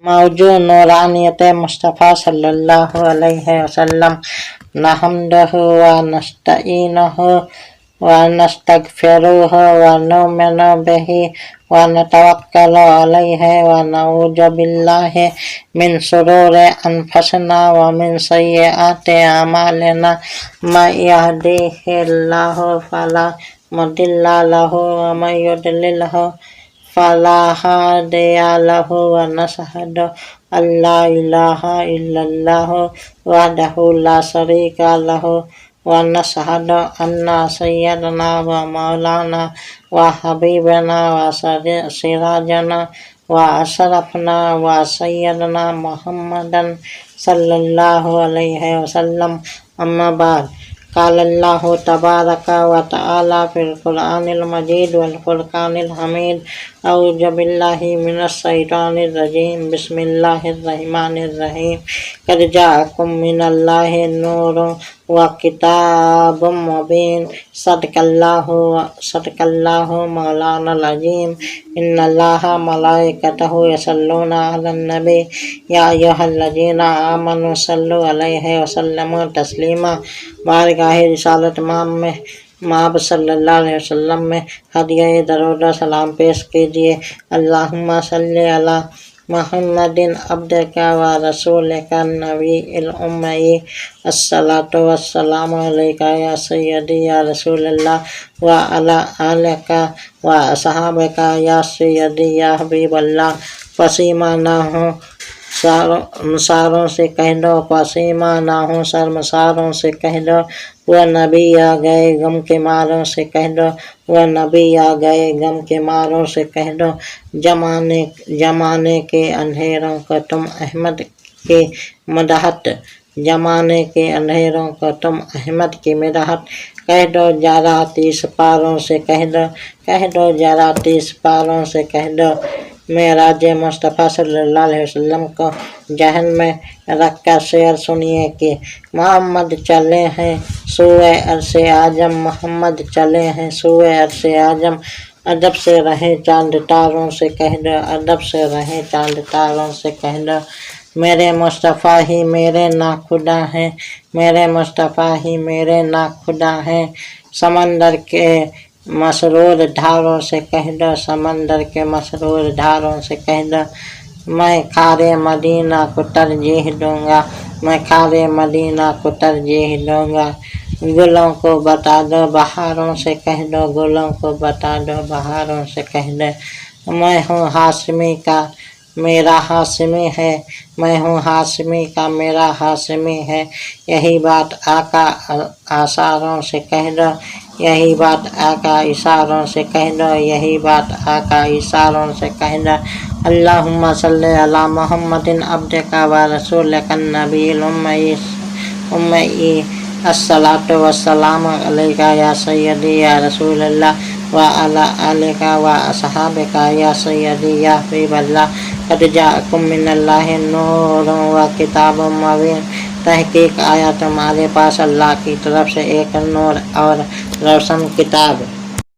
موجود نورانیت مصطفیٰ صلی اللہ علیہ وسلم نحمدہ ونستعینہ ونستغفرہ ونؤمن بہ ونتوکل علیہ ونعوذ باللہ من شرور انفسنا ومن سیئات اعمالنا من یہدہ اللہ فلا مضل لہ ومن یضللہ فلا ہادی لہ ونشہد ان لا الہ الا اللہ وحدہ لا شریک لہ ونشہد ان سیدنا و مولانا و حبیبنا و سراجنا و اشرفنا و سیدنا محمدا صلی اللہ علیہ وسلم اما بعد قال اللہ تبارک و تعالی فی القرآن المجید والفرقان الحمید اعوذ باللہ من الشیطان الرجیم بسم اللہ الرحمن الرحیم قد جاءکم من اللہ نور و کتاب مبین صدق اللہ مولانا العظیم ان اللہ ملائکتہ یصلون علی النبی یا ایھا الذین آمنوا صلوا علیہ وسلموا تسلیما بارگاہ رسالت مآب صلی اللہ علیہ وسلم میں ہدیہ درود و سلام پیش کیجیے۔ اللہم صلی علی محمد عبدک و رسولک النبی الامی الصلاۃ والسلام علیک یا سیدی یا رسول اللہ و علی آلک و اصحابک یا سیدی یا حبیب اللہ۔ پسیمہ نہ ہوں مساروں سے کہہ دو، پسیمہ نہ ہوں شرمساروں سے کہہ دو، وہ نبی آ گئے غم کے ماروں سے کہہ دو، وہ نبی آ گئے غم کے ماروں سے کہہ دو۔ زمانے کے اندھیروں کو تم احمد کی مدحت، زمانے کے اندھیروں کو تم احمد کی مدحت کہہ دو، ذرا 30 پاروں سے کہہ دو، کہہ دو ذرا 30 پاروں سے کہہ دو۔ معراج مصطفیٰ صلی اللہ علیہ وسلم کو ذہن میں رکھ کر شعر سنیے کہ محمد چلے ہیں سوئے عرش اعظم، محمد چلے ہیں سوئے عرش اعظم، ادب سے رہیں چاند تاروں سے کہہ دو، ادب سے رہیں چاند تاروں سے کہہ دو۔ میرے مصطفیٰ ہی میرے ناخدا ہیں، میرے مصطفیٰ ہی میرے ناخدا ہیں، سمندر کے مسرور دھاروں سے کہہ دو، سمندر کے مسرور دھاروں سے کہہ دو۔ میں خارِ مدینہ کو ترجیح دوں گا، میں خارِ مدینہ کو ترجیح دوں گا۔ گلوں کو بتا دو بہاروں سے کہہ دو، گلوں کو بتا دو بہاروں سے کہہ دو۔ میں ہوں ہاشمی کا میرا ہاشمی ہے، میں ہوں ہاشمی کا میرا ہاشمی ہے، یہی بات آقا اشاروں سے کہہ دو، یہی بات آقا اشاروں سے کہہ دو، یہی بات آقا اشاروں سے کہہ دو۔ اللہم صلی علی محمد عبدک و رسولک النبی الامی الصلاۃ والسلام علیک یا سیدی یا رسول اللہ و علی آلک و اصحابک یا سیدی یا حبیب اللہ۔ قد جاءکم من اللہ نور و کتاب مبین، تحقیق آیا تمہارے پاس اللہ کی طرف سے ایک نور اور روشن کتاب۔